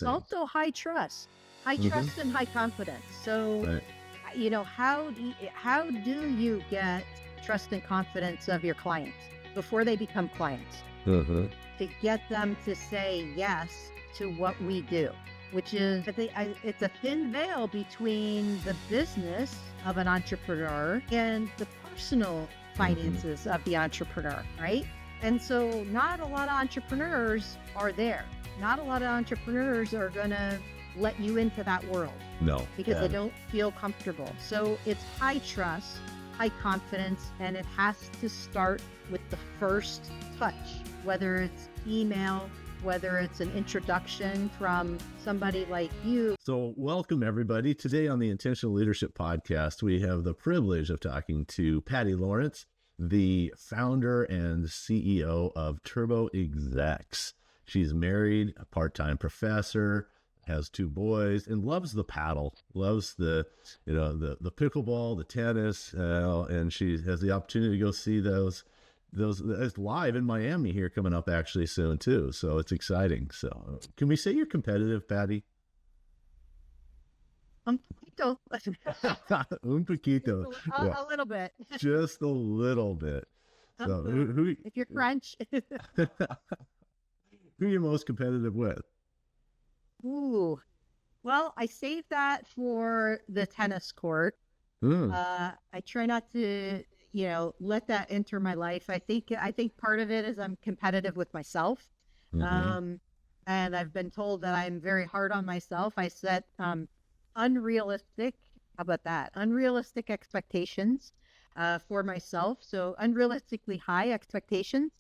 Also high Mm-hmm. trust and high confidence. So, Right. how do you get trust and confidence of your clients before they become clients? Mm-hmm. To get them to say yes to what we do, which is, it's a thin veil between the business of an entrepreneur and the personal Mm-hmm. finances of the entrepreneur, right? And so not a lot of entrepreneurs are there. Not a lot of entrepreneurs are going to let you into that world No. because they don't feel comfortable. So it's high trust, high confidence, and it has to start with the first touch, whether it's email, whether it's an introduction from somebody like you. So, welcome everybody. Today on the Intentional Leadership Podcast, we have the privilege of talking to Patty Lawrence, the founder and CEO of Turbo Execs. She's married, a part-time professor, has 2 boys, and loves the paddle, loves the pickleball, the tennis, and she has the opportunity to go see those it's live in Miami here coming up actually soon too. So it's exciting. So can we say you're competitive, Patty? Un poquito. Un poquito. Well, A little bit. just a little bit. So who If you're French. who are you most competitive with? Ooh. Well, I save that for the tennis court. Mm, I try not to, let that enter my life. I think part of it is I'm competitive with myself. mm-hmm. Um, and I've been told that I'm very hard on myself. I set unrealistic, how about that? Unrealistic expectations for myself. So unrealistically high expectations.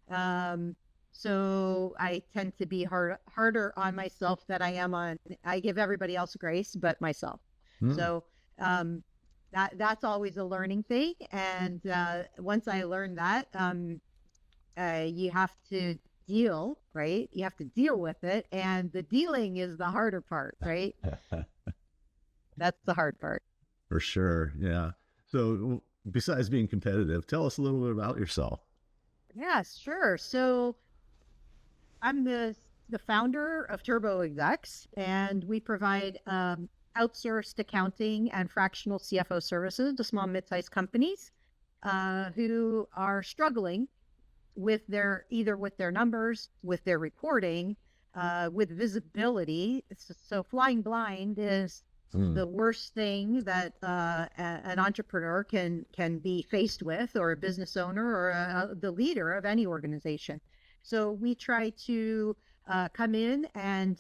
Um, so I tend to be harder on myself than I am on, I give everybody else grace, but myself. Mm, So, um, that's always a learning thing. And once I learned that, you have to deal, right? You have to deal with it. And the dealing is the harder part, right? That's the hard part. for sure. Yeah. So besides being competitive, tell us a little bit about yourself. Yeah, sure. So I'm the founder of Turbo Execs, and we provide outsourced accounting and fractional CFO services to small mid-sized companies who are struggling with their numbers, with their reporting, with visibility. So flying blind is Mm, the worst thing that an entrepreneur can be faced with, or a business owner, or the leader of any organization. So we try to come in and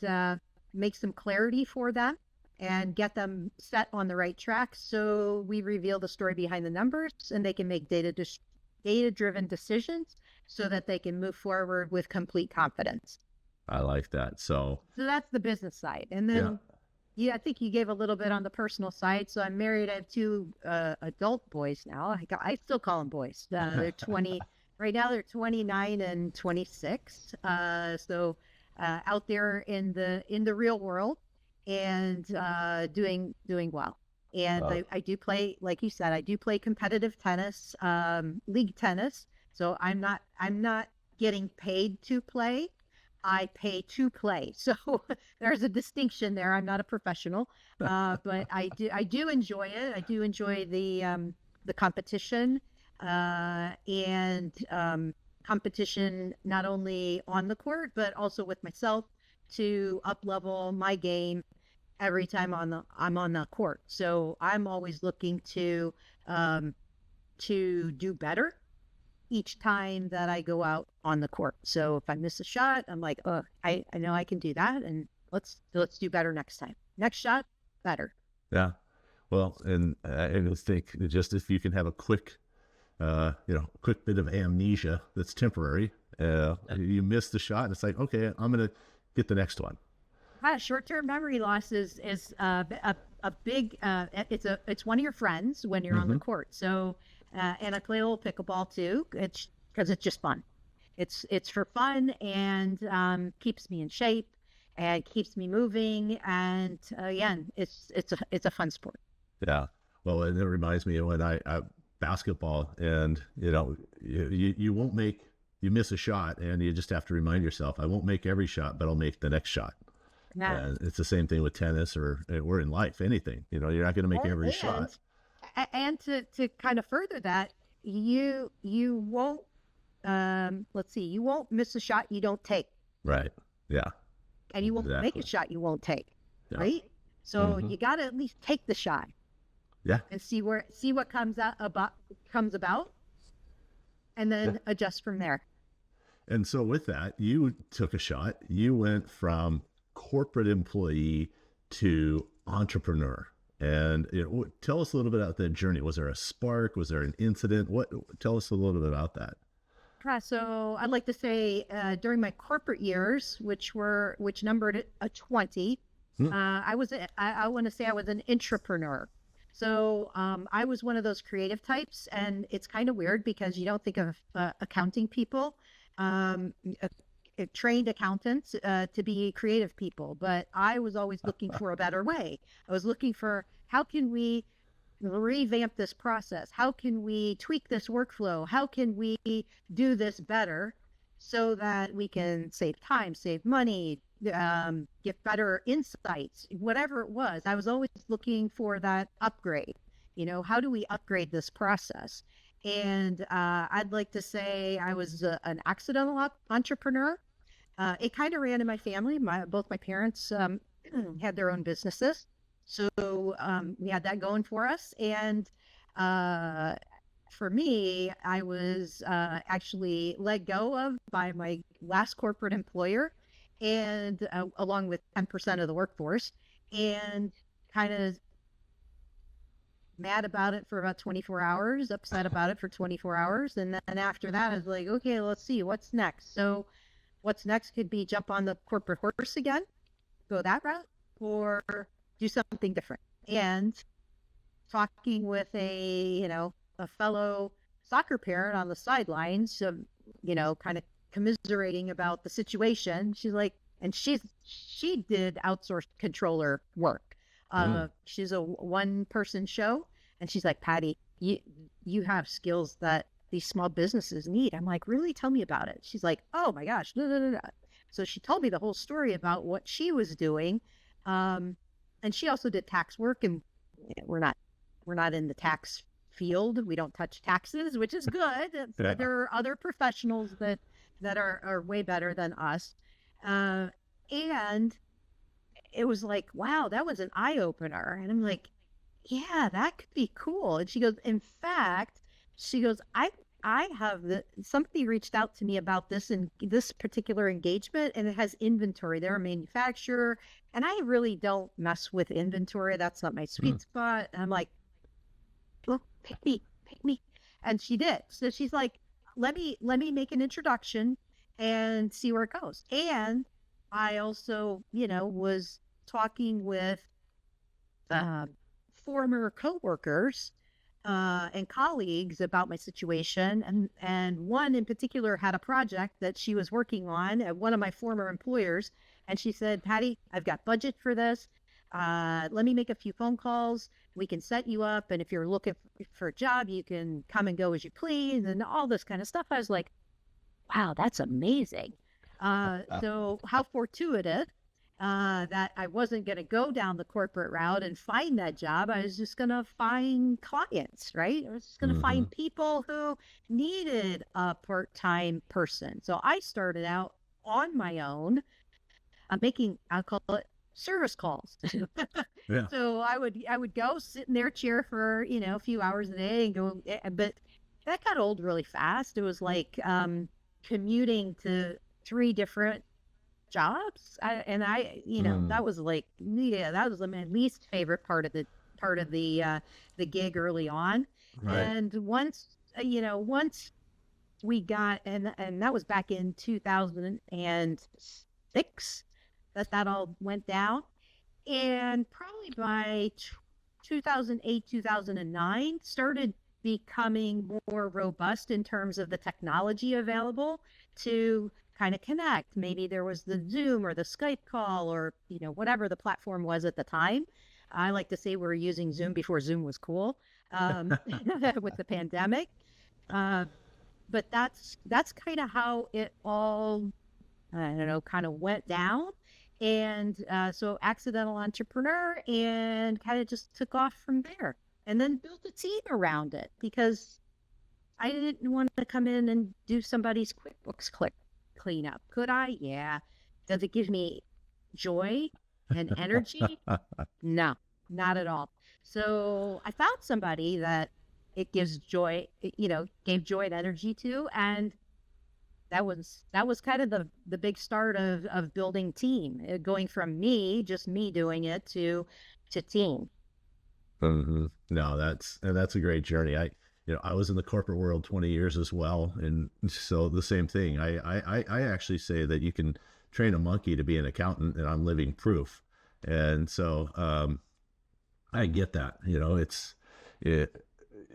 make some clarity for them and get them set on the right track. So we reveal the story behind the numbers, and they can make data-driven decisions so that they can move forward with complete confidence. I like that. So So that's the business side. And yeah. then, yeah, I think you gave a little bit on the personal side. So I'm married. I have 2 adult boys now. I still call them boys. They're 20 right now. They're 29 and 26. So out there in the real world, and doing well. And Uh, I do play, like you said, I do play competitive tennis, league tennis. So I'm not getting paid to play. I pay to play. So there's a distinction there. I'm not a professional, but I do enjoy it. I do enjoy the competition, and competition not only on the court but also with myself to up level my game every time I'm on the court. So I'm always looking um, to do better each time that I go out on the court. So if I miss a shot, I'm like, oh, I know I can do that, and let's do better next time. Next shot, better. yeah. Well, and I just think just if you can have a quick, quick bit of amnesia that's temporary, you miss the shot, and it's like, okay, I'm gonna get the next one. Short-term memory loss is a big. It's one of your friends when you're on Mm-hmm. the court. So and I play a little pickleball too. It's because it's just fun. It's for fun, and keeps me in shape and keeps me moving. And again, it's a fun sport. Yeah. Well, and it reminds me of when I basketball, and you won't make, you miss a shot, and you just have to remind yourself, I won't make every shot, but I'll make the next shot. Yeah. And it's the same thing with tennis or in life, anything. You're not going to make every And shot. and to kind of further that, you won't let's see, you won't miss a shot you don't take, Right. Yeah. and you won't make a Exactly. shot you won't take, Yeah. right? So Hmm. you got to at least take the shot Yeah. and see what comes about, and Yeah. then adjust from there. And so with that, you took a shot. You went from corporate employee to entrepreneur. And tell us a little bit about that journey. Was there a spark? Was there an incident? Tell us a little bit about that. Yeah, so I'd like to say during my corporate years, which numbered a 20, Hmm. I want to say I was an intrapreneur. So I was one of those creative types, and it's kind of weird because you don't think of accounting people, um, uh, trained accountants, to be creative people, but I was always looking for a better way. I was looking for how can we revamp this process? How can we tweak this workflow? How can we do this better so that we can save time, save money, get better insights, whatever it was? I was always looking for that upgrade. How do we upgrade this process? And I'd like to say I was an accidental entrepreneur. It kind of ran in my family. Both my parents had their own businesses. So we had that going for us. And uh, for me, I was actually let go of by my last corporate employer, and along with 10% of the workforce, and kind of mad about it for about 24 hours, upset about it for 24 hours. And then after that, I was like, okay, let's see what's next. So what's next could be jump on the corporate horse again, go that route, or do something different. And talking with a fellow soccer parent on the sidelines, kind of commiserating about the situation, she's like, and she did outsourced controller work. Mm. She's a one person show, and she's like, Patty, you have skills that these small businesses need. I'm like, really? Tell me about it. She's like, oh my gosh, no, no, no, no. So she told me the whole story about what she was doing. And she also did tax work, and we're not in the tax field. We don't touch taxes, which is good. Yeah. There are other professionals that are way better than us. And it was like, wow, that was an eye opener. And I'm like, yeah, that could be cool. And she goes, in fact, she goes, I have somebody reached out to me about this and this particular engagement, and it has inventory. They're a manufacturer, and I really don't mess with inventory. That's not my Mm. sweet spot. And I'm like, well, pick me. And she did. So she's like, let me make an introduction and see where it goes. And I also, was talking with uh, former coworkers and colleagues about my situation, and one in particular had a project that she was working on at one of my former employers, and she said, Patty, I've got budget for this. Let me make a few phone calls. We can set you up, and if you're looking for a job, you can come and go as you please, and all this kind of stuff. I was like, wow, that's amazing. So how fortuitous that I wasn't going to go down the corporate route and find that job. I was just going to find clients, right? I was just going to Hmm. find people who needed a part-time person. So I started out on my own, I'll call it service calls. Yeah. So I would go sit in their chair for, a few hours a day and go, but that got old really fast. It was like commuting to three different jobs. Mm. That was like, yeah, that was my least favorite part of the gig early on. Right. And once we got, and that was back in 2006 that all went down. And probably by 2008, 2009, started becoming more robust in terms of the technology available to kind of connect. Maybe there was the Zoom or the Skype call, or whatever the platform was at the time. I like to say we were using Zoom before Zoom was cool, with the pandemic. Uh, but that's kind of how it all, I don't know, kind of went down. And so accidental entrepreneur, and kind of just took off from there, and then built a team around it because I didn't want to come in and do somebody's QuickBooks cleanup. Could I? Yeah. Does it give me joy and energy? No, not at all. So I found somebody that it gives joy, gave joy and energy to, and that was kind of the big start of building team, going from just me doing it to team. No, that's a great journey. I was in the corporate world 20 years as well, and so the same thing. I actually say that you can train a monkey to be an accountant, and I'm living proof. And so I get that.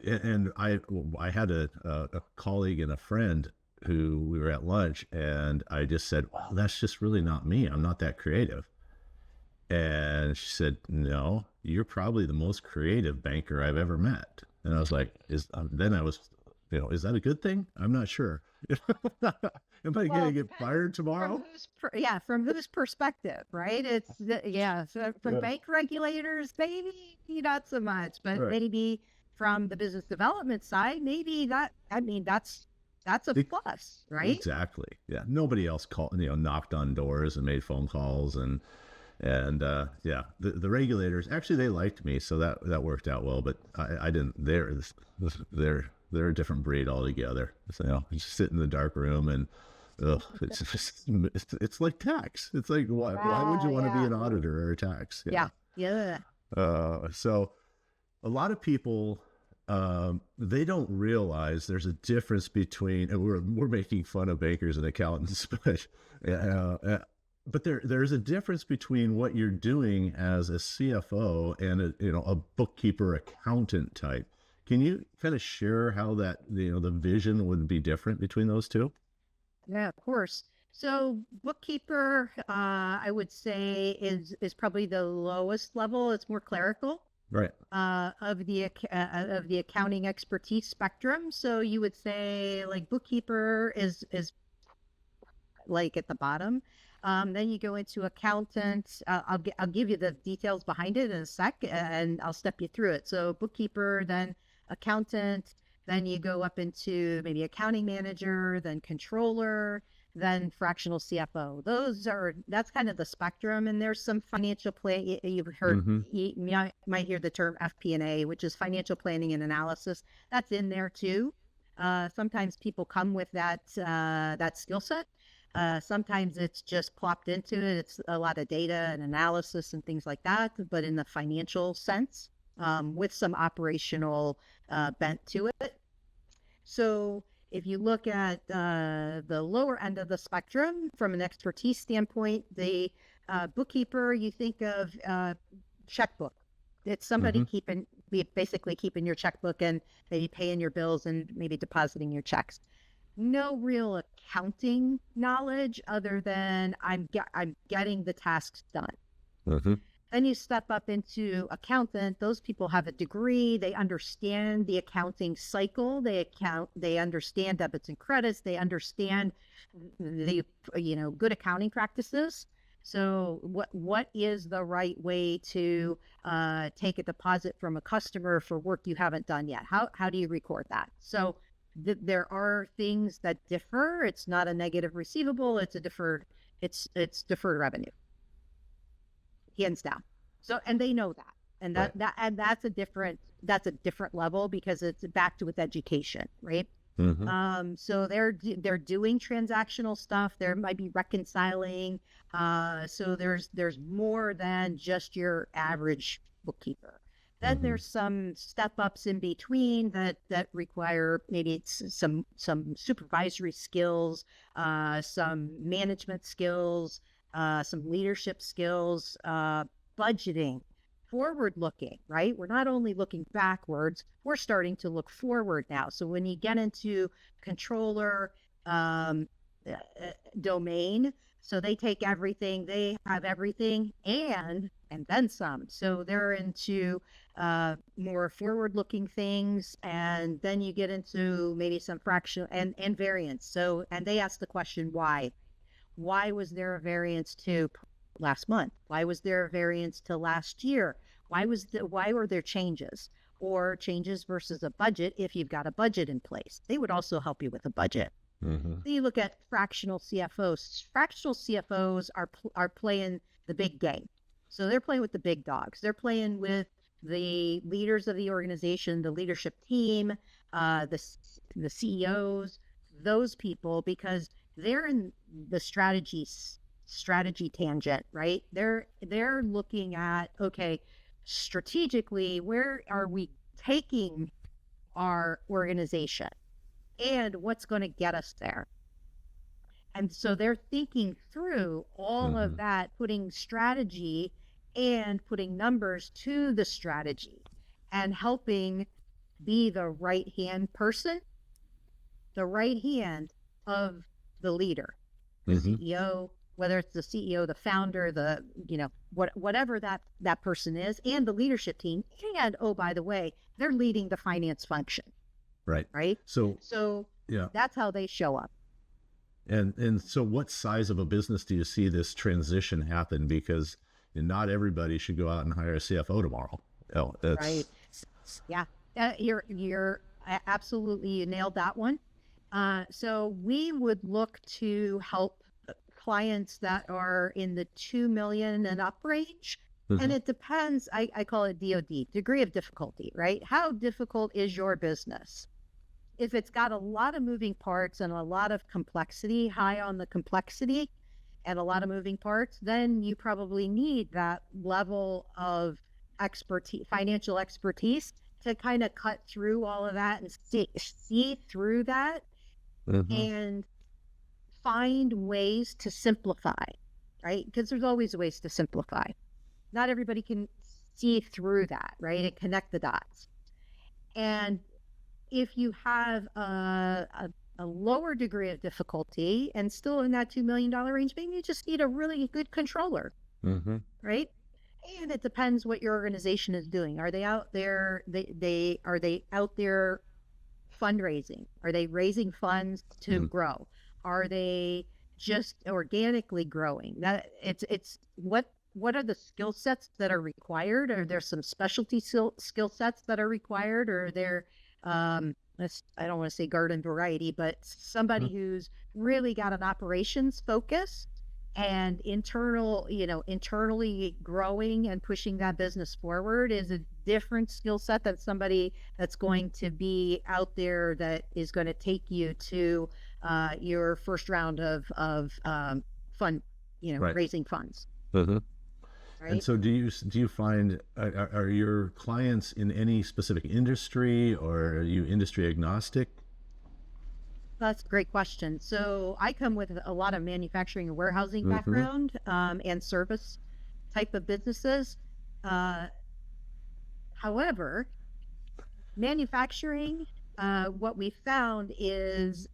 And I had a colleague and a friend who we were at lunch, and I just said, well, that's just really not me. I'm not that creative. And she said, no, you're probably the most creative banker I've ever met. And I was like, is that a good thing? I'm not sure. Am I going to get fired tomorrow? From whose perspective, right? So from bank regulators, maybe not so much, but Right. maybe from the business development side, maybe that's a plus, right? Exactly. Yeah. Nobody else knocked on doors and made phone calls, and the regulators actually, they liked me, so that worked out well. But I didn't. They're a different breed altogether. So you just sit in the dark room, and it's like tax. It's like, why would you want to be an auditor or a tax? Yeah. So a lot of people, they don't realize there's a difference between, and we're making fun of bankers and accountants, but there's a difference between what you're doing as a CFO and a bookkeeper accountant type. Can you kind of share how that the vision would be different between those two? Yeah, of course. So bookkeeper, I would say is probably the lowest level. It's more clerical Right. of the accounting expertise spectrum. So you would say like bookkeeper is like at the bottom. Then you go into accountant. I'll give you the details behind it in a sec, and I'll step you through it. So bookkeeper, then accountant, then you go up into maybe accounting manager, then controller, then fractional CFO. That's kind of the spectrum. And there's some financial play. You've heard, Mm-hmm. you might hear the term FP&A, which is financial planning and analysis. That's in there too. Sometimes people come with that skill set. Sometimes it's just plopped into it. It's a lot of data and analysis and things like that, but in the financial sense, with some operational bent to it. So if you look at the lower end of the spectrum from an expertise standpoint, the bookkeeper, you think of checkbook. It's somebody Mm-hmm. basically keeping your checkbook and maybe paying your bills and maybe depositing your checks. No real accounting knowledge other than I'm getting the tasks done. Mm-hmm. Then you step up into accountant. Those people have a degree. They understand the accounting cycle. They understand debits and credits. They understand the good accounting practices. So what is the right way to take a deposit from a customer for work you haven't done yet? How do you record that? So there are things that differ. It's not a negative receivable. It's deferred revenue, hands down. So, and they know that, and Right. that's a different level because it's back to with education, right? Mm-hmm. So they're doing transactional stuff. There might be reconciling. So there's more than just your average bookkeeper. Then Mm-hmm. there's some step ups in between that require maybe it's some supervisory skills, some management skills, some leadership skills, budgeting, forward looking, right? We're not only looking backwards, we're starting to look forward now. So when you get into controller um, domain, so they take everything, they have everything and then some. So they're into more forward looking things. And then you get into maybe some fractional and variance. So, and they ask the question, why? Why was there a variance to last month? Why was there a variance to last year? Why were there changes or changes versus a budget? If you've got a budget in place, they would also help you with a budget. Mm-hmm. So you look at fractional CFOs. Fractional CFOs are playing the big game. So they're playing with the big dogs. They're playing with the leaders of the organization, the leadership team, the CEOs, those people, because they're in the strategy tangent, right? They're looking at, okay, strategically, where are we taking our organization and what's going to get us there? And so they're thinking through all of that, putting strategy and putting numbers to the strategy and helping be the right hand person, the right hand of the leader, the CEO, whether it's the CEO, the founder, the, whatever that person is, and the leadership team. And, oh, by the way, they're leading the finance function. Right. So yeah, that's how they show up. And so what size of a business do you see this transition happen? Because not everybody should go out and hire a CFO tomorrow. Oh, that's right. Yeah, you're absolutely, you nailed that one. So we would look to help clients that are in the 2 million and up range. And it depends, I call it DOD, degree of difficulty, right? How difficult is your business? If it's got a lot of moving parts and a lot of complexity, high on the complexity and a lot of moving parts, then you probably need that level of expertise, financial expertise, to kind of cut through all of that and see through that and find ways to simplify, right? Because there's always ways to simplify. Not everybody can see through that, right? And connect the dots. And if you have a lower degree of difficulty and still in that $2 million range, maybe you just need a really good controller, right? And it depends what your organization is doing. Are they out there? Are they out there fundraising? Are they raising funds to grow? Are they just organically growing? That it's what are the skill sets that are required? Are there some specialty skill sets that are required? Or are there I don't want to say garden variety, but somebody who's really got an operations focus and internally growing and pushing that business forward is a different skill set than somebody that's going to be out there that is going to take you to your first round of fund, raising funds. Right? And so do you find, are your clients in any specific industry, or are you industry agnostic? That's a great question. So I come with a lot of manufacturing and warehousing background and service type of businesses. However, manufacturing, what we found is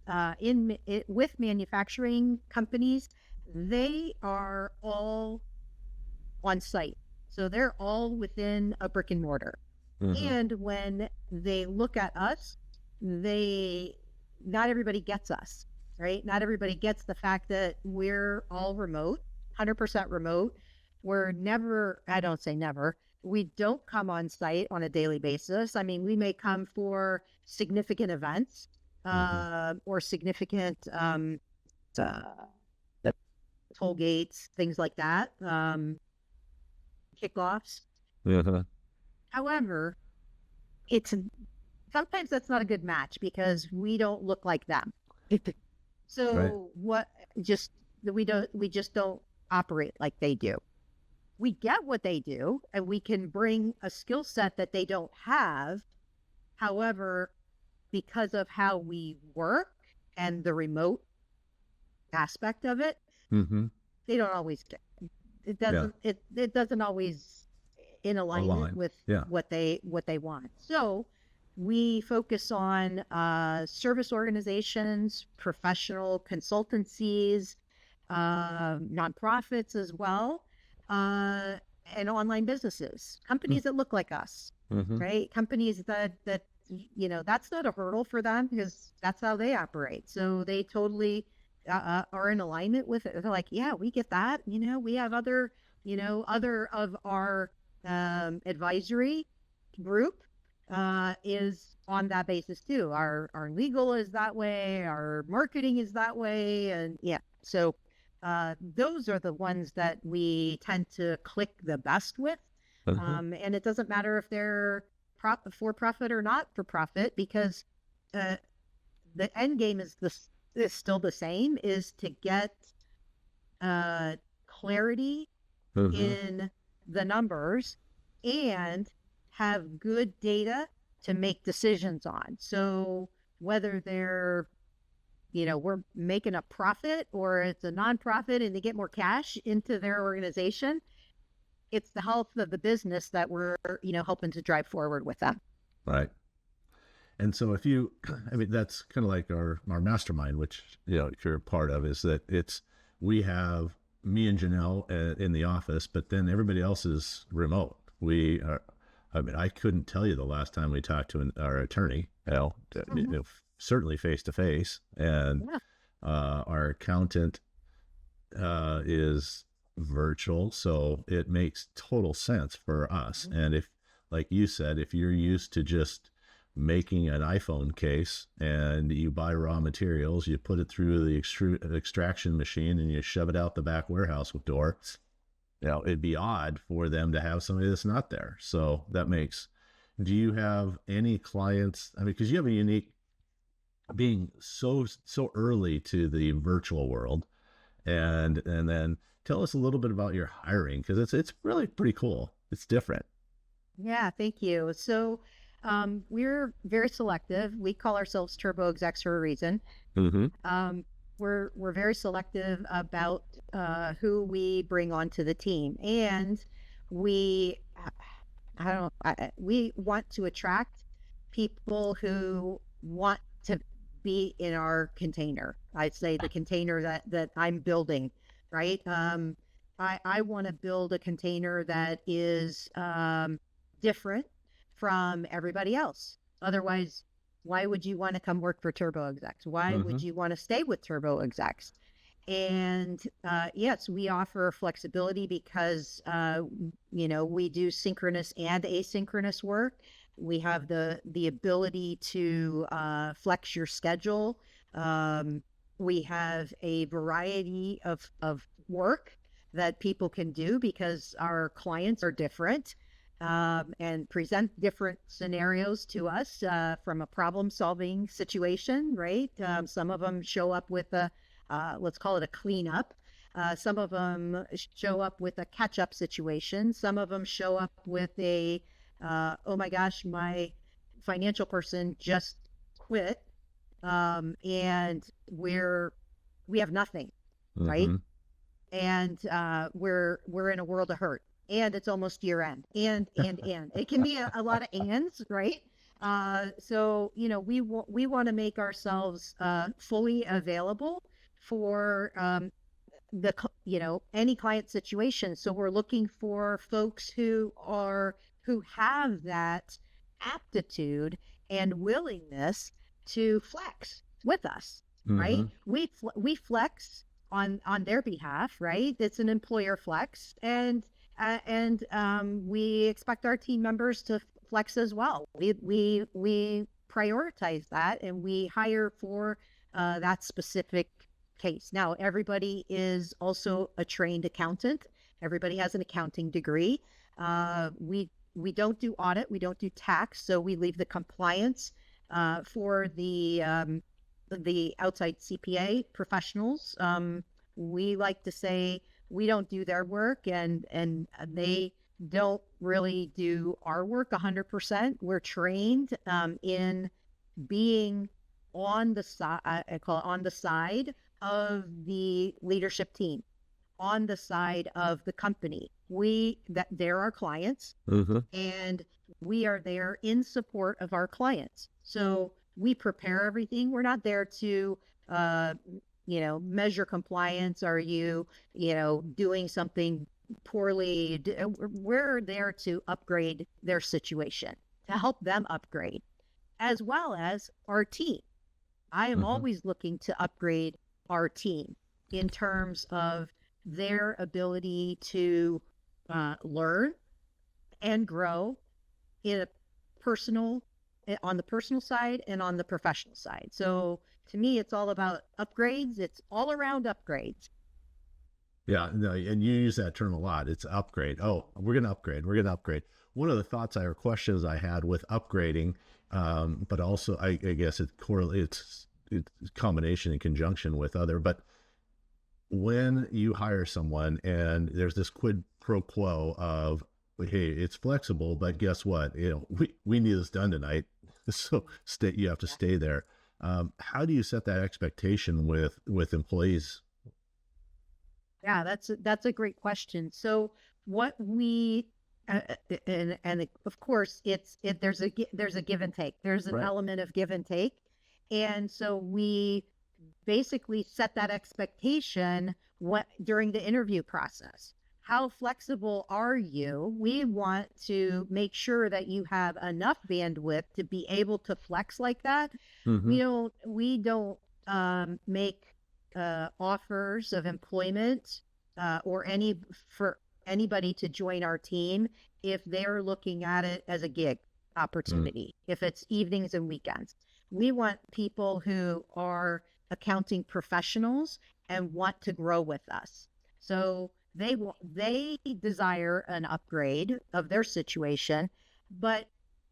with manufacturing companies, they are all on site. So they're all within a brick and mortar. And when they look at us, not everybody gets us, right? Not everybody gets the fact that we're all remote, 100% remote. We're never, I don't say never, we don't come on site on a daily basis. I mean, we may come for significant events or significant toll gates, things like that, kickoffs. However, sometimes that's not a good match because we don't look like them. So we just don't operate like they do. We get what they do and we can bring a skill set that they don't have. However, because of how we work and the remote aspect of it, they don't always get it. It doesn't always in alignment with what they want. So we focus on service organizations, professional consultancies, nonprofits as well, and online businesses, companies that look like us, right? Companies that that's not a hurdle for them because that's how they operate. So they totally are in alignment with it. They're like, yeah, we get that. We have other other of our advisory group is on that basis too. Our legal is that way, our marketing is that way, and yeah. So those are the ones that we tend to click the best with. Uh-huh. And it doesn't matter if they're for profit or not for profit, because uh, the end game is still the same, is to get clarity Uh-huh. in the numbers and have good data to make decisions on. So whether we're making a profit or it's a nonprofit and they get more cash into their organization, it's the health of the business that we're, hoping to drive forward with them. Right. And so I mean, that's kind of like our mastermind, which, if you're a part of, is that we have me and Janelle in the office, but then everybody else is remote. I mean, I couldn't tell you the last time we talked to our attorney, Mhm. certainly face to face. And Yeah. our accountant is virtual. So it makes total sense for us. And like you said, if you're used to just making an iPhone case and you buy raw materials, you put it through the extraction machine and you shove it out the back warehouse door, it'd be odd for them to have somebody that's not there. So do you have any clients? I mean, because you have a unique being so early to the virtual world, and then tell us a little bit about your hiring, because it's really pretty cool. It's different. Yeah, thank you. So we're very selective. We call ourselves Turbo Execs for a reason. Mm-hmm. Um, we're very selective about who we bring onto the team, and we I don't know, we want to attract people who want to be in our container. I'd say the container that I'm building, right? I want to build a container that is different from everybody else. Otherwise, why would you want to come work for Turbo Execs? Why Mm-hmm. would you want to stay with Turbo Execs? And yes, we offer flexibility because, we do synchronous and asynchronous work. We have the ability to flex your schedule. We have a variety of work that people can do because our clients are different, and present different scenarios to us from a problem solving situation, right? Some of them show up with let's call it a cleanup. Some of them show up with a catch up situation. Some of them show up with oh my gosh, my financial person just quit. And we have nothing, right? Mm-hmm. And we're in a world of hurt, and it's almost year end, and it can be a lot of ands, right? So we want to make ourselves fully available for any client situation. So we're looking for folks who have that aptitude and willingness to flex with us, right? Mm-hmm. We flex on their behalf, right? It's an employer flex, and we expect our team members to flex as well. We prioritize that, and we hire for that specific case. Now, everybody is also a trained accountant. Everybody has an accounting degree. We don't do audit. We don't do tax. So we leave the compliance for the outside CPA professionals. We like to say we don't do their work, and they don't really do our work 100%. We're trained in being on the side, I call it on the side of the leadership team, on the side of the company. They're our clients, Mm-hmm. and we are there in support of our clients. So we prepare everything. We're not there to, measure compliance. Are you, doing something poorly? We're there to upgrade their situation, to help them upgrade, as well as our team. I am Mm-hmm. always looking to upgrade our team in terms of their ability to learn and grow in a personal, on the personal side and on the professional side. So to me, it's all about upgrades. It's all around upgrades. Yeah, no, and you use that term a lot. It's upgrade. Oh, we're going to upgrade. We're going to upgrade. One of the thoughts or questions I had with upgrading, but also I guess it correlates, it's combination in conjunction with other. But when you hire someone and there's this quid pro quo of, hey, it's flexible, but guess what? We need this done tonight, so you have to stay there. How do you set that expectation with employees? Yeah, that's a great question. So what we and of course there's a give and take. There's an Right. element of give and take, and so we basically set that expectation during the interview process. How flexible are you? We want to make sure that you have enough bandwidth to be able to flex like that. Mm-hmm. We don't make offers of employment for anybody to join our team if they're looking at it as a gig opportunity, if it's evenings and weekends. We want people who are accounting professionals and want to grow with us. So they desire an upgrade of their situation, but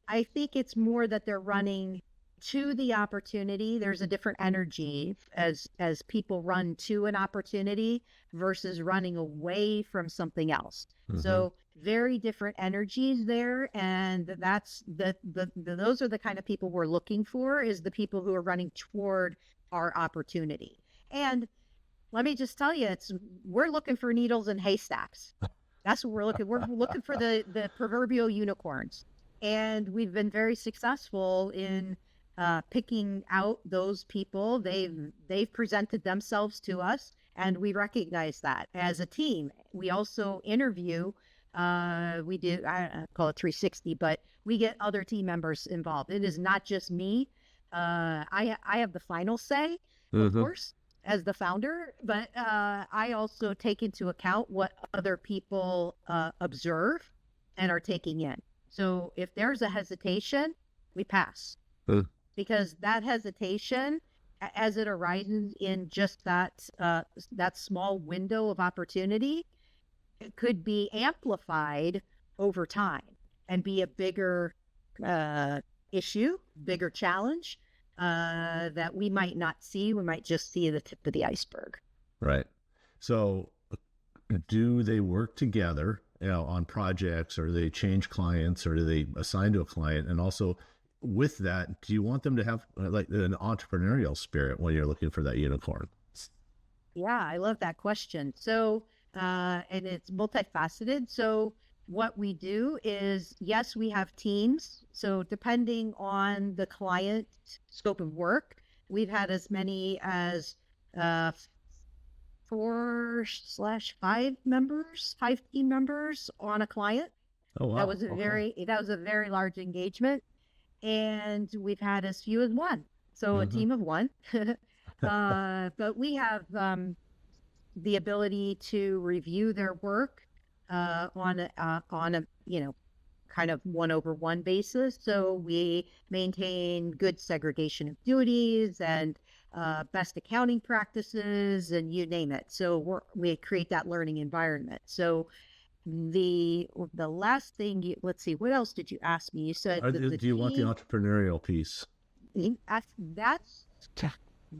I think it's more that they're running to the opportunity. There's a different energy as people run to an opportunity versus running away from something else. Mm-hmm. So very different energies there, and that's those are the kind of people we're looking for, is the people who are running toward our opportunity. And let me just tell you, we're looking for needles in haystacks. That's what we're looking. We're looking for the proverbial unicorns, and we've been very successful in picking out those people. They've presented themselves to us, and we recognize that as a team. We also interview. We do, I call it 360, but we get other team members involved. It is not just me. I have the final say, of course, as the founder, but I also take into account what other people observe and are taking in. So if there's a hesitation, we pass. Because that hesitation, as it arises in just that small window of opportunity, it could be amplified over time and be a bigger issue, bigger challenge that we might not see. We might just see the tip of the iceberg. Right. So do they work together, on projects, or do they change clients, or do they assign to a client? And also with that, do you want them to have like an entrepreneurial spirit when you're looking for that unicorn? Yeah, I love that question. So, and it's multifaceted. So what we do is, yes, we have teams. So depending on the client scope of work, we've had as many as 4/5 members, 5 team members on a client. Oh, wow. That was a very large engagement. And we've had as few as one. So a team of one. But we have the ability to review their work on a kind of 1-over-1 basis. So we maintain good segregation of duties and best accounting practices, and you name it. So we create that learning environment. So the last thing, let's see, what else did you ask me? You said do you want the entrepreneurial piece?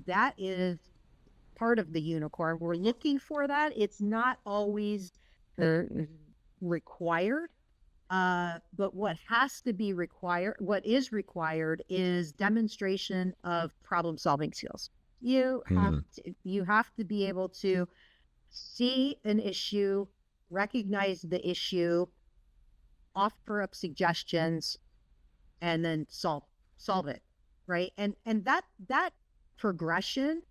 That is part of the unicorn. We're looking for that. It's not always required, but what is required is demonstration of problem solving skills. You have to be able to see an issue, recognize the issue, offer up suggestions, and then solve it, right? And that progression,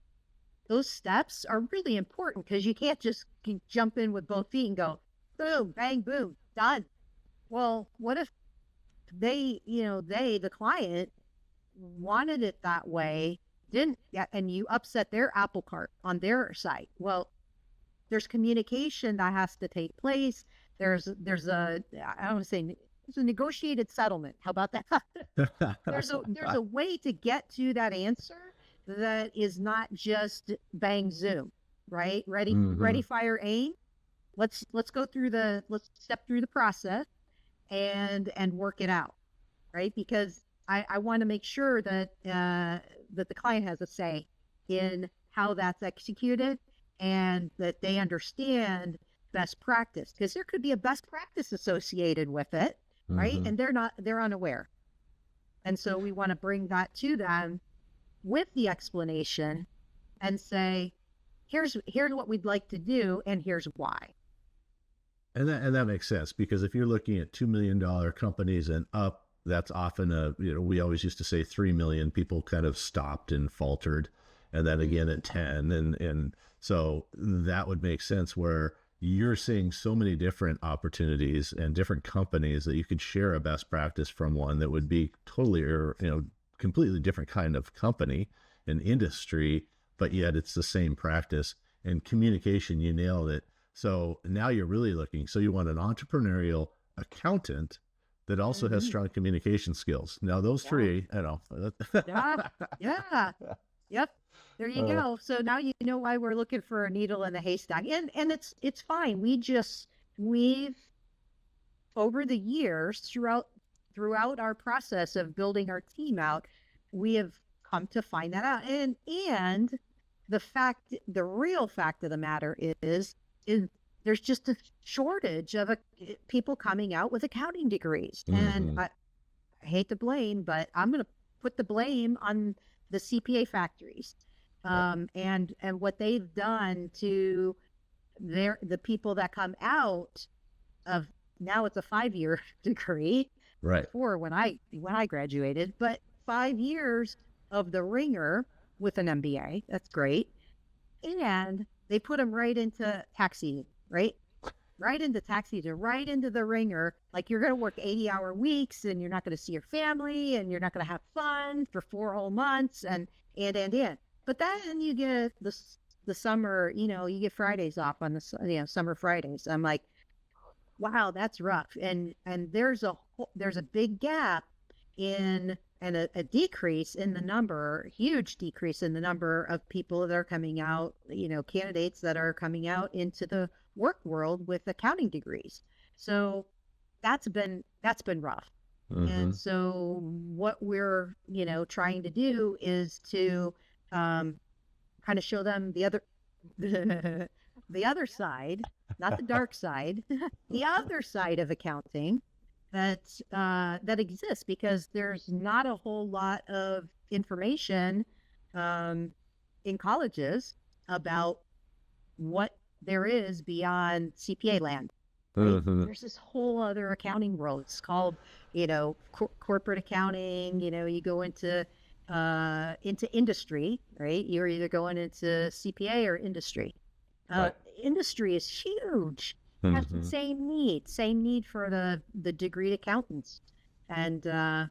those steps are really important, because you can't just jump in with both feet and go boom, bang, boom, done. Well, what if the client wanted it that way, and you upset their apple cart on their side? Well, there's communication that has to take place. there's a, I don't want to say, it's a negotiated settlement. How about that? There's a way to get to that answer that is not just bang zoom, right? Ready, fire, aim. Let's go through let's step through the process and work it out, right? Because I want to make sure that that the client has a say in how that's executed and that they understand best practice, because there could be a best practice associated with it, right? And they're unaware. And so we want to bring that to them with the explanation and say, here's what we'd like to do and here's why. And that makes sense, because if you're looking at $2 million companies and up, that's often we always used to say 3 million, people kind of stopped and faltered. And then again at 10. And so that would make sense, where you're seeing so many different opportunities and different companies that you could share a best practice from one that would be totally, completely different kind of company and industry, but yet it's the same practice and communication. You nailed it. So now you're really looking, so you want an entrepreneurial accountant that also has strong communication skills. Now those three, Yeah. Yep. There you go. So now you know why we're looking for a needle in the haystack. And it's fine. We've over the years, throughout our process of building our team out, we have come to find that out. And the real fact of the matter is there's just a shortage of people coming out with accounting degrees. And I hate to blame, but I'm going to put the blame on the CPA factories, and what they've done to the people that come out of, now it's a 5-year degree, right? Before when I graduated, but 5 years of the ringer with an MBA. That's great, and they put them right into tax season, right into tax season, right into the ringer. Like, you're going to work 80-hour weeks, and you're not going to see your family, and you're not going to have fun for 4 whole months, and. But then you get the summer, you get Fridays off on the summer Fridays. I'm like, wow, that's rough. And there's a big gap and a decrease in the number, huge decrease in the number of people that are coming out, candidates that are coming out into the work world with accounting degrees. So that's been rough. And so what we're, trying to do is to kind of show them the other side, not the dark side, the other side of accounting that exists, because there's not a whole lot of information in colleges about what there is beyond CPA land. Right? There's this whole other accounting world. It's called, corporate accounting. You go into industry, right? You're either going into CPA or industry. Right. Industry is huge. Has the same need for the degreed accountants, and I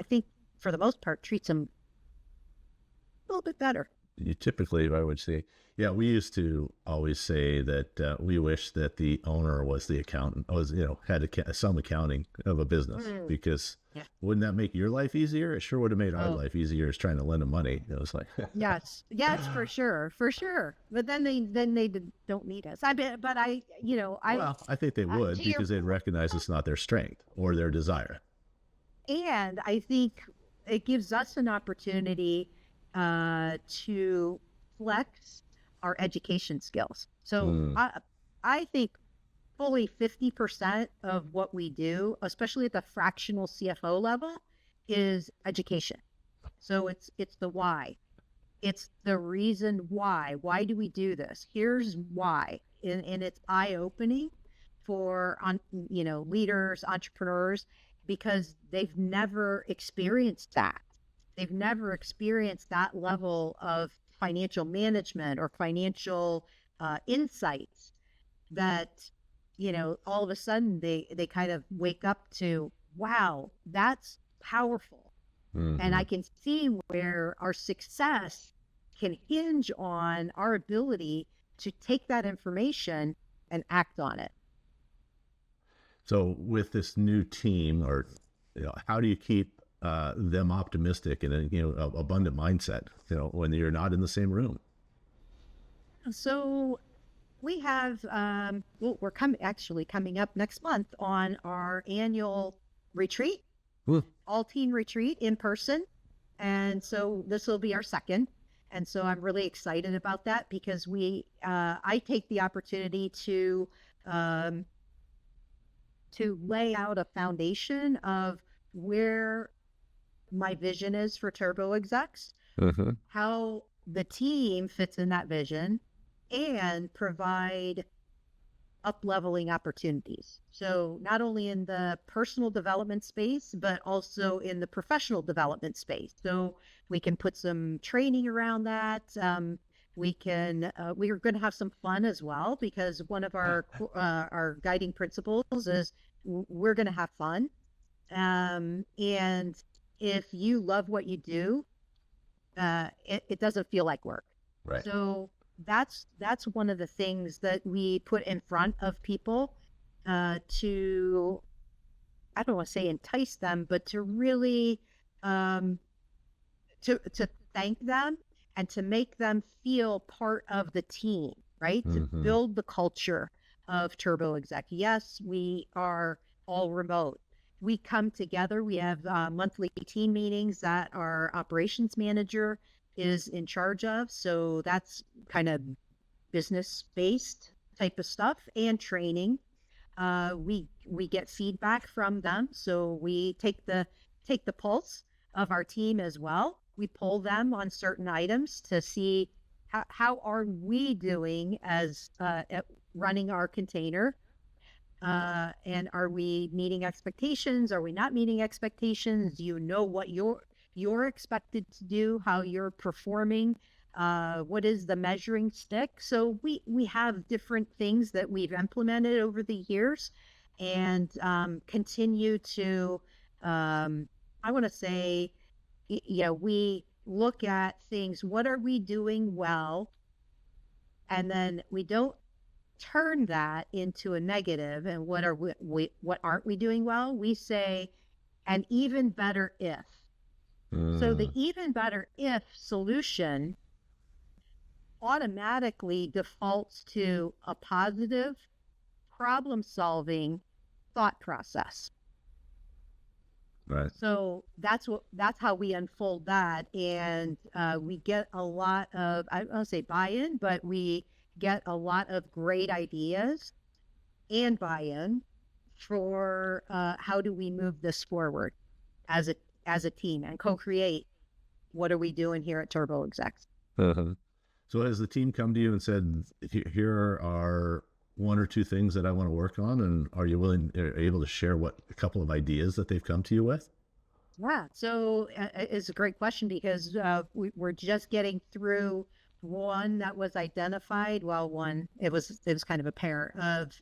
think for the most part treats them a little bit better. You typically, I would say, yeah, we used to always say that we wish that the owner was the accountant, had some accounting of a business, because wouldn't that make your life easier? It sure would have made our life easier, as trying to lend them money. It was like, yes, for sure. But then they don't need us. I think they would, because they'd recognize it's not their strength or their desire. And I think it gives us an opportunity to flex our education skills. So I think fully 50% of what we do, especially at the fractional CFO level, is education. So it's the why. It's the reason why. Why do we do this? Here's why. And it's eye-opening for leaders, entrepreneurs, because they've never experienced that. They've never experienced that level of financial management or financial insights that, all of a sudden they kind of wake up to, wow, that's powerful. And I can see where our success can hinge on our ability to take that information and act on it. So with this new team, or how do you keep them optimistic and abundant mindset, when you're not in the same room? So we have, well, we're coming up next month on our annual retreat, Hmm. all team retreat in person. And so this will be our second. And so I'm really excited about that because I take the opportunity um, to lay out a foundation of where my vision is for Turbo Execs, Uh-huh. how the team fits in that vision, and provide up-leveling opportunities. So not only in the personal development space, but also in the professional development space. So we can put some training around that. We are going to have some fun as well because one of our guiding principles is we're going to have fun. And if you love what you do, it doesn't feel like work. Right. So that's one of the things that we put in front of people to, I don't want to say entice them, but to really um, to thank them and to make them feel part of the team, right? To Mm-hmm. build the culture of Turbo Exec. Yes, we are all remote. We come together. We have monthly team meetings that our operations manager is in charge of. So that's kind of business based type of stuff and training. We get feedback from them, so we take the pulse of our team as well. We poll them on certain items to see how are we doing as at running our container, and are we meeting expectations? Are we not meeting expectations? Do you know what you're expected to do? How you're performing? What is the measuring stick? So we have different things that we've implemented over the years, and continue to. I want to say, we look at things. What are we doing well? And then we don't turn that into a negative. And what aren't we doing well? We say an even better if. So the Mm. even better if solution automatically defaults to a positive problem solving thought process. Right. So that's how we unfold that, and we get a lot of, I don't say buy-in, but we get a lot of great ideas and buy-in for how do we move this forward as a team and co-create what are we doing here at Turbo Execs. Uh-huh. So has the team come to you and said, Here are one or two things that I want to work on," and are you able to share what a couple of ideas that they've come to you with? Yeah, so it's a great question because we're just getting through one that was identified. Well, one it was kind of a pair of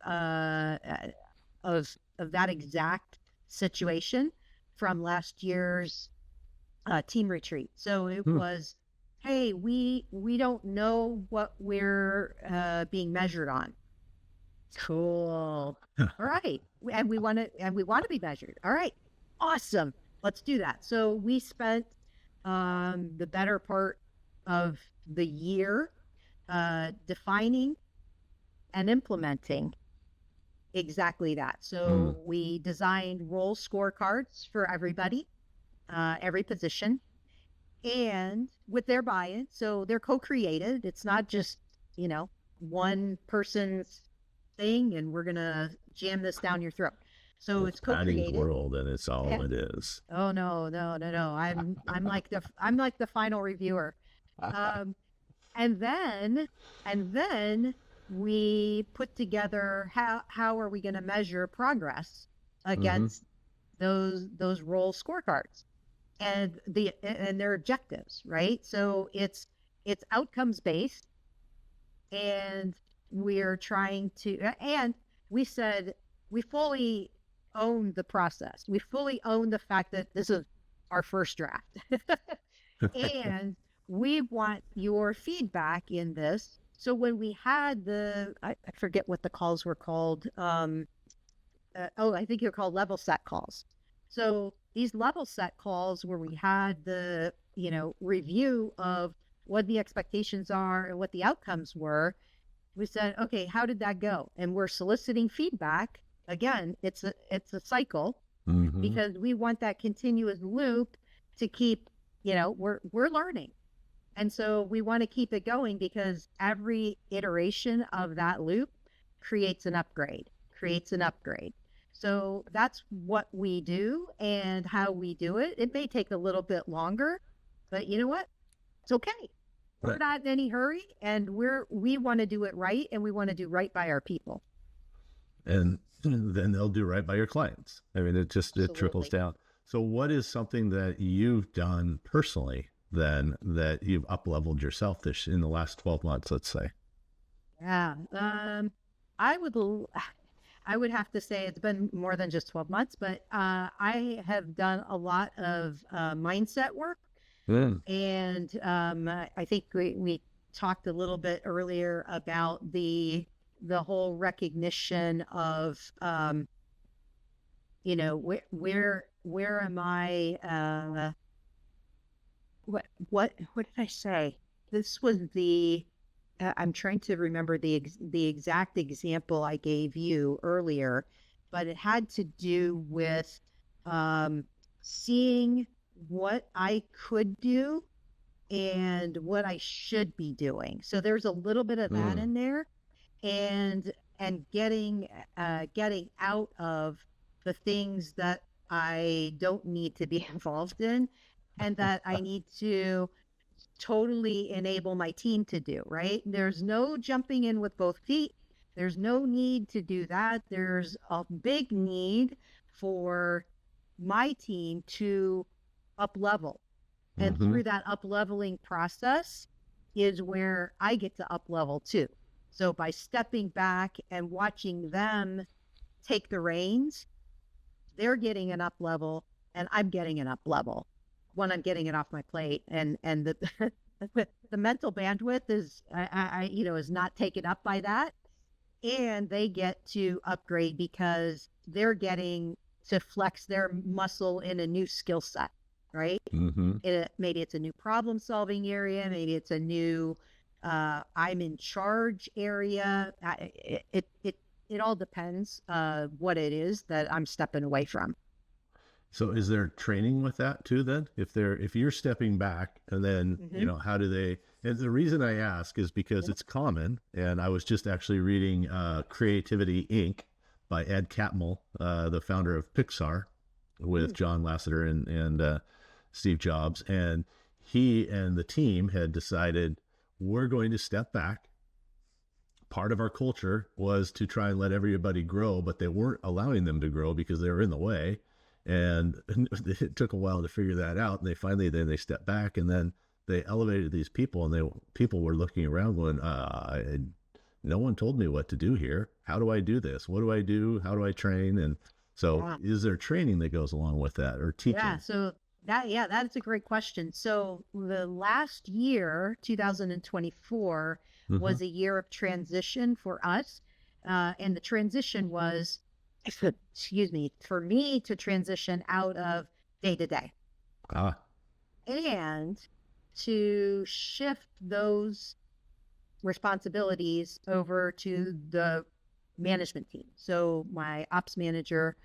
that exact situation from last year's team retreat. So it Hmm. was, hey, we don't know what we're being measured on. Cool. All right. And we want to be measured. All right. Awesome. Let's do that. So we spent the better part of the year defining and implementing exactly that. Mm. So we designed role scorecards for everybody, every position, and with their buy-in. So they're co-created. It's not just, one person's thing and we're gonna jam this down your throat. So It's it's Patty's co-created. world, and it's all Yeah. it is. Oh no, no, no, no. I'm like the final reviewer. Um, and then and then we put together how are we going to measure progress Mm-hmm. against those role scorecards and their objectives, right? So it's outcomes based, and we're trying to, and we said we fully own the process. We fully own the fact that this is our first draft. And we want your feedback in this. So when we had I forget what the calls were called. I think they're called level set calls. So these level set calls where we had the, review of what the expectations are and what the outcomes were, we said, okay, how did that go? And we're soliciting feedback. Again, it's a cycle Mm-hmm. because we want that continuous loop to keep, we're learning. And so we want to keep it going because every iteration of that loop creates an upgrade, creates an upgrade. So that's what we do and how we do it. It may take a little bit longer, but you know what? It's okay. We're Right. not in any hurry, and we want to do it right, and we want to do right by our people. And then they'll do right by your clients. I mean, it trickles Absolutely. down. So what is something that you've done personally then that you've up leveled yourself this in the last 12 months, let's say? Yeah. I would I would have to say it's been more than just 12 months, but I have done a lot of mindset work. Mm. And I think we talked a little bit earlier about the whole recognition of, where am I? What did I say? This was I'm trying to remember the exact example I gave you earlier, but it had to do with um, seeing what I could do and what I should be doing. So there's a little bit of that Mm. in there, and getting out of the things that I don't need to be involved in, and that I need to totally enable my team to do, right? There's no jumping in with both feet. There's no need to do that. There's a big need for my team to up level. And Mm-hmm. through that up leveling process is where I get to up level too. So by stepping back and watching them take the reins, they're getting an up level and I'm getting an up level when I'm getting it off my plate. And the the mental bandwidth is is not taken up by that. And they get to upgrade because they're getting to flex their muscle in a new skill set, right? Mm-hmm. Maybe it's a new problem solving area, maybe it's a new I'm in charge area. It all depends what it is that I'm stepping away from. So is there training with that too then? If you're stepping back and then, Hmm. how do they, and the reason I ask is because Yep. it's common, and I was just actually reading Creativity Inc. by Ed Catmull, the founder of Pixar, with Mm. John Lasseter and Steve Jobs, and he and the team had decided we're going to step back. Part of our culture was to try and let everybody grow, but they weren't allowing them to grow because they were in the way. And it took a while to figure that out. And they stepped back, and then they elevated these people, and people were looking around going, no one told me what to do here. How do I do this? What do I do? How do I train? And so Yeah. is there training that goes along with that, or Yeah. teaching? So that's a great question. So the last year, 2024, Mm-hmm. was a year of transition for us. And the transition was, excuse me, for me to transition out of day to day Ah. and to shift those responsibilities over to the management team. So my ops manager,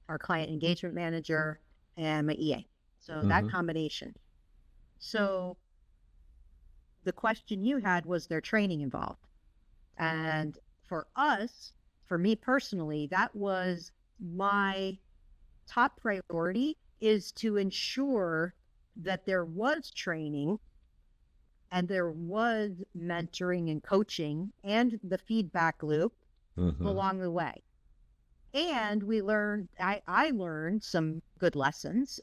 our client engagement manager, and my EA. So that Mm-hmm. combination. So the question you had, was there training involved? And for us, for me personally, that was my top priority, is to ensure that there was training and there was mentoring and coaching and the feedback loop Mm-hmm. along the way. And I learned some good lessons,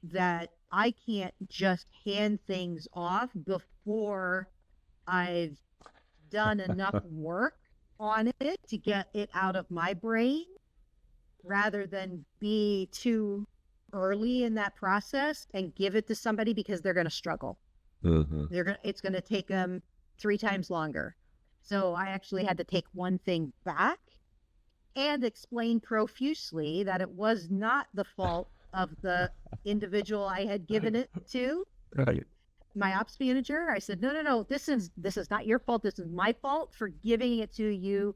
that I can't just hand things off before I've done enough work on it to get it out of my brain, rather than be too early in that process and give it to somebody because they're going to struggle. Mm-hmm. It's going to take them 3 times longer. So I actually had to take one thing back and explained profusely that it was not the fault of the individual I had given it to, Right. my ops manager. I said, no, this is not your fault. This is my fault for giving it to you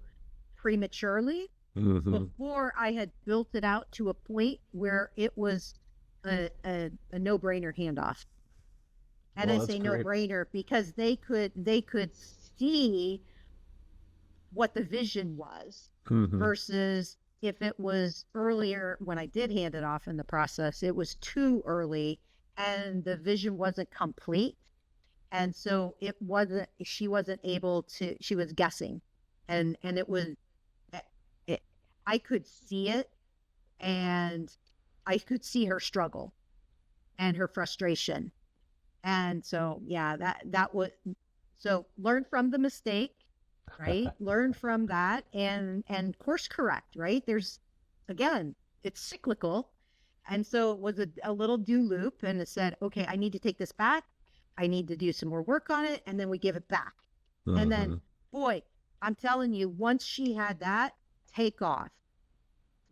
prematurely before I had built it out to a point where it was a no-brainer handoff. And Well, I that's say great. no-brainer because they could see what the vision was versus if it was earlier when I did hand it off in the process, it was too early and the vision wasn't complete. And so she wasn't able to, she was guessing and it was, I could see it and I could see her struggle and her frustration. And so, yeah, that was, so learn from the mistake, right? Learn from that and course correct, right? There's, again, it's cyclical. And so it was a little do loop and it said, okay, I need to take this back. I need to do some more work on it. And then we give it back. And then, boy, I'm telling you, once she had that take off,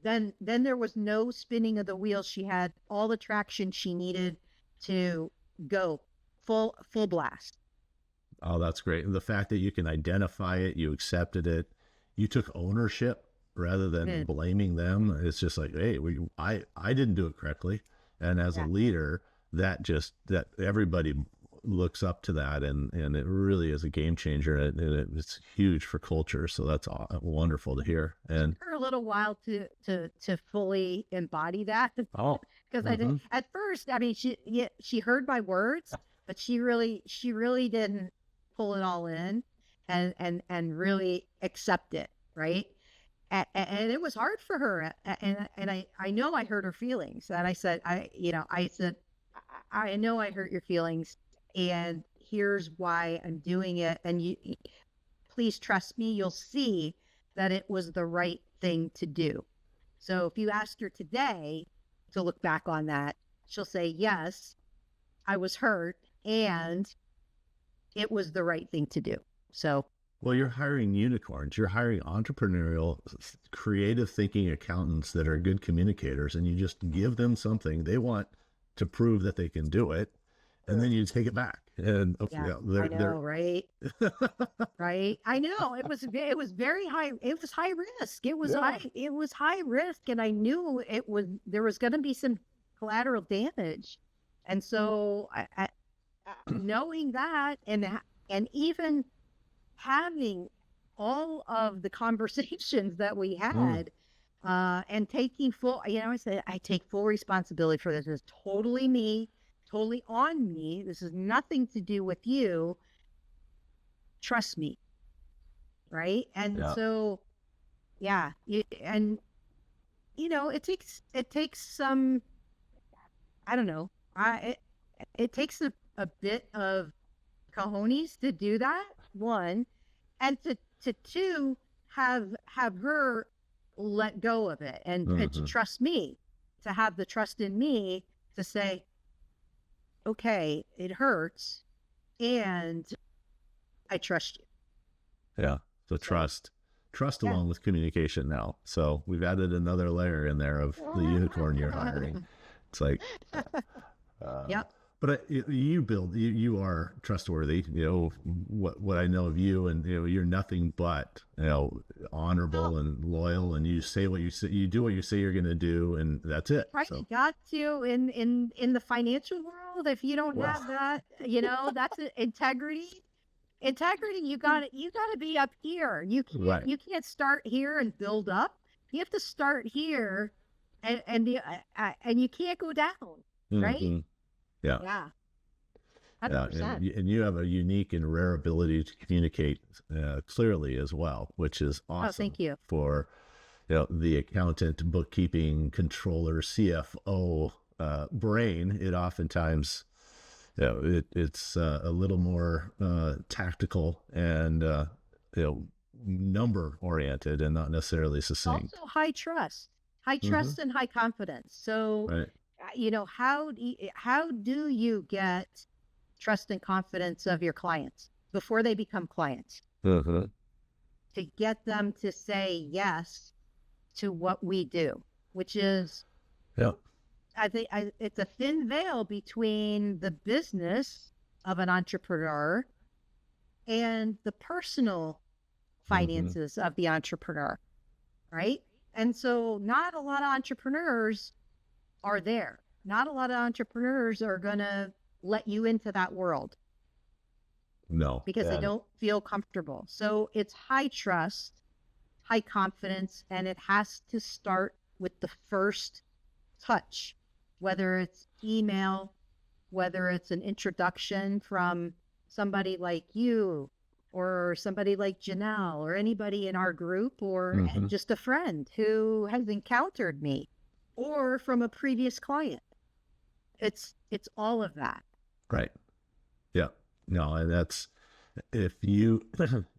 then there was no spinning of the wheels. She had all the traction she needed to go full blast. Oh, that's great. The fact that you can identify it, you accepted it, you took ownership rather than blaming them. It's just like, hey, I didn't do it correctly. And as a leader, that everybody looks up to that, and it really is a game changer, and it's huge for culture. So that's wonderful to hear. And for a little while to fully embody that. Oh, because I did at first. I mean, she heard my words, but she really didn't pull it all in and really accept it, right? And it was hard for her. And I know I hurt her feelings. And I said, I know I hurt your feelings, and here's why I'm doing it. And you please trust me. You'll see that it was the right thing to do. So if you asked her today to look back on that, she'll say, yes, I was hurt and it was the right thing to do. So, well, you're hiring unicorns. You're hiring entrepreneurial, creative thinking accountants that are good communicators, and you just give them something they want to prove that they can do it, and then you take it back. And I know, right? Right. I know it was very high. It was high risk. It was high risk, and I knew there was going to be some collateral damage, and so I knowing that, and even having all of the conversations that we had, and taking full, I said, I take full responsibility for this. It's totally me, totally on me. This has nothing to do with you. Trust me. Right. And so, it takes some, I don't know, it takes a bit of cojones to do that, one, and to two, have her let go of it and to trust me, to have the trust in me to say, okay, it hurts and I trust you. Yeah. So trust along with communication now. So we've added another layer in there of the unicorn you're hiring. It's like, But you are trustworthy. What I know of you, and you're nothing but honorable and loyal, and you say what you say, you do what you say you're going to do, and that's it. Right, so. Got to in the financial world. If you don't have that, that's integrity. Integrity. You got to be up here. You can't start here and build up. You have to start here, and you can't go down. Right. Yeah. 100%. And you have a unique and rare ability to communicate clearly as well, which is awesome. Oh, thank you. For the accountant, bookkeeping, controller, CFO brain. It oftentimes it's a little more tactical and number oriented and not necessarily succinct. Also high trust and high confidence. So. Right. How do you get trust and confidence of your clients before they become clients? To get them to say yes to what we do, which is, Yeah. I think it's a thin veil between the business of an entrepreneur and the personal finances of the entrepreneur, right? And so not a lot of entrepreneurs are there. Not a lot of entrepreneurs are going to let you into that world No. because they And don't feel comfortable. So it's high trust, high confidence, and it has to start with the first touch, whether it's email, whether it's an introduction from somebody like you or somebody like Janelle or anybody in our group or just a friend who has encountered me or from a previous client. It's all of that. right. Yeah. No, and that's if you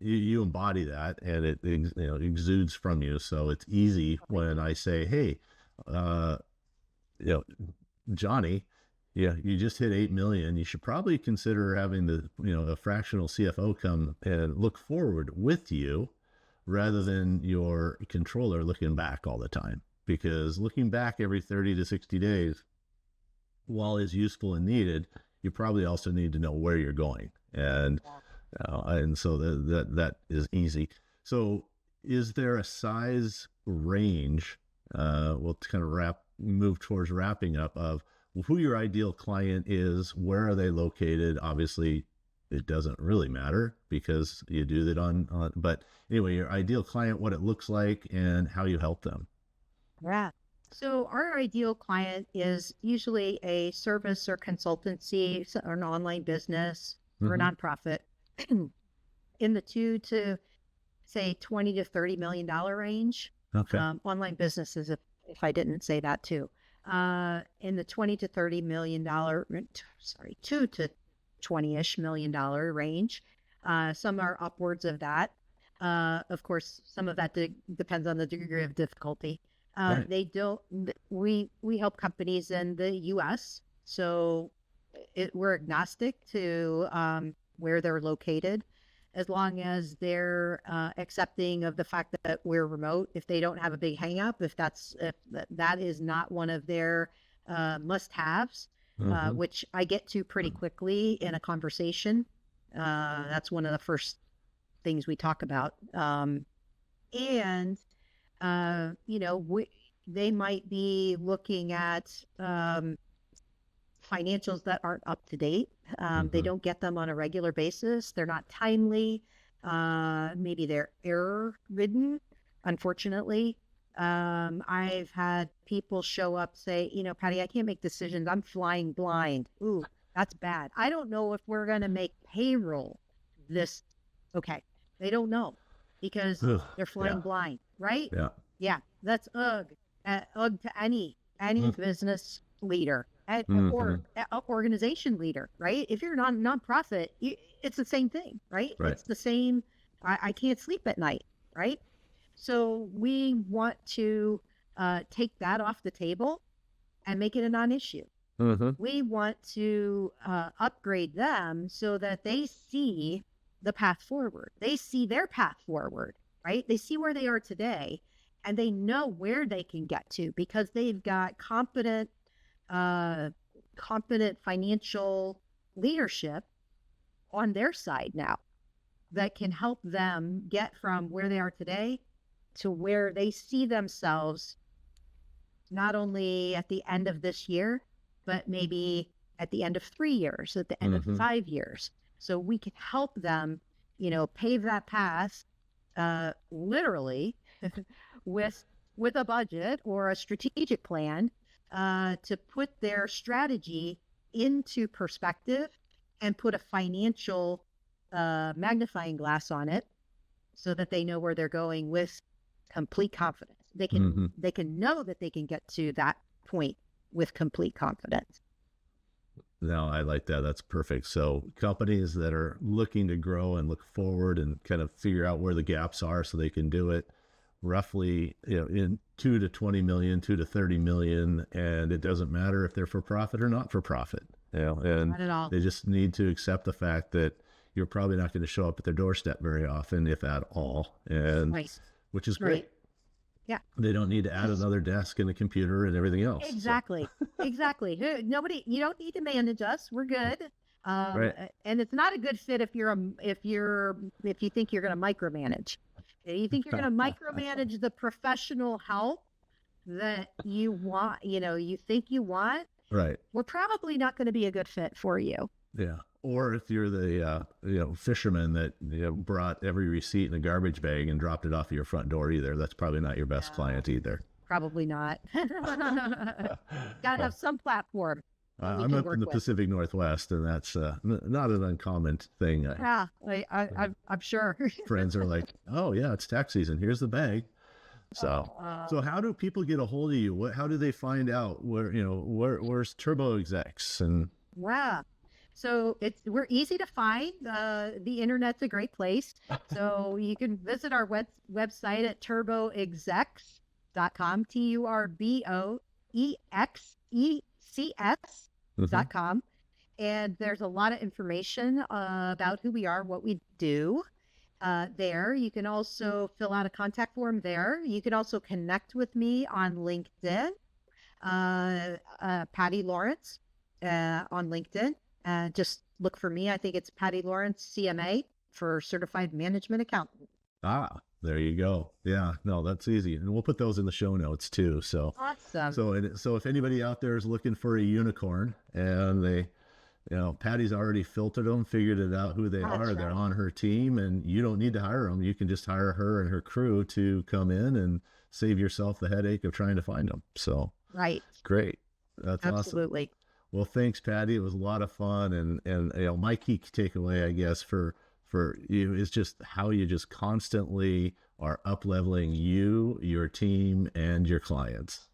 you embody that and it exudes from you. So it's easy when I say, hey, uh, you know, Johnny, yeah, you just hit 8 million. You should probably consider having a fractional CFO come and look forward with you rather than your controller looking back all the time. Because looking back every 30 to 60 days, while is useful and needed, you probably also need to know where you're going. And so that is easy. So is there a size range? We'll kind of move towards wrapping up of who your ideal client is, where are they located? Obviously, it doesn't really matter because you do that but anyway, your ideal client, what it looks like and how you help them. Yeah. So our ideal client is usually a service or consultancy or an online business or a nonprofit in the 2 to say 20 to $30 million range. Okay. Online businesses, if I didn't say that too, in the 20 to $30 million, 2 to 20-ish million dollar range. Some are upwards of that. Of course, some of that depends on the degree of difficulty. Right. They don't, we help companies in the US. So we're agnostic to where they're located, as long as they're accepting of the fact that we're remote. If they don't have a big hang up, if that is not one of their must-haves, which I get to pretty quickly in a conversation. That's one of the first things we talk about. And they might be looking at financials that aren't up to date. They don't get them on a regular basis. They're not timely. Maybe they're error ridden, unfortunately. I've had people show up say, Patty, I can't make decisions. I'm flying blind. Ooh, that's bad. I don't know if we're going to make payroll this. Okay. They don't know because they're flying blind, right? Yeah. Yeah. That's ugh to any business leader or organization leader, right? If you're not a nonprofit, it's the same thing, right? It's the same. I can't sleep at night, right? So we want to take that off the table and make it a non-issue. We want to upgrade them so that they see the path forward. They see their path forward, right? They see where they are today and they know where they can get to because they've got competent financial leadership on their side now that can help them get from where they are today to where they see themselves, not only at the end of this year, but maybe at the end of 3 years, at the end of 5 years. So we can help them, pave that path, literally with a budget or a strategic plan, to put their strategy into perspective and put a financial magnifying glass on it so that they know where they're going with complete confidence. They can know that they can get to that point with complete confidence. No, I like that. That's perfect. So companies that are looking to grow and look forward and kind of figure out where the gaps are so they can do it roughly, in 2 to 20 million, 2 to 30 million. And it doesn't matter if they're for profit or not for profit, and Not at all. they just need to accept the fact that you're probably not going to show up at their doorstep very often, if at all. And which is great. Yeah. They don't need to add another desk and a computer and everything else. Exactly. Exactly. You don't need to manage us. We're good. Right. And it's not a good fit if if you think you're going to micromanage. If you think you're going to micromanage the professional help that you want, you think you want, Right. we're probably not going to be a good fit for you. Yeah. Or if you're the fisherman that brought every receipt in a garbage bag and dropped it off at your front door either, that's probably not your best client either. Probably not. Got to have some platform. I'm up in the Pacific Northwest, and that's not an uncommon thing. Yeah, I'm sure. Friends are like, "Oh yeah, it's tax season. Here's the bag." So how do people get a hold of you? How do they find out where's Turbo Execs? And yeah, so we're easy to find. The internet's a great place. So you can visit our website at turboexecs.com, TurboExecs.com. And there's a lot of information about who we are, what we do there. You can also fill out a contact form there. You can also connect with me on LinkedIn, Patty Lawrence on LinkedIn. Just look for me. I think it's Patty Lawrence, CMA, for Certified Management Accountant. There you go. Yeah, no, that's easy. And we'll put those in the show notes too. So awesome. So if anybody out there is looking for a unicorn and they, Patty's already filtered them, figured it out who they are. Right. They're on her team, and you don't need to hire them. You can just hire her and her crew to come in and save yourself the headache of trying to find them. So right. Great. That's absolutely awesome. Well, thanks, Patty. It was a lot of fun. And my key takeaway, I guess, for you is just how you just constantly are up-leveling you, your team, and your clients.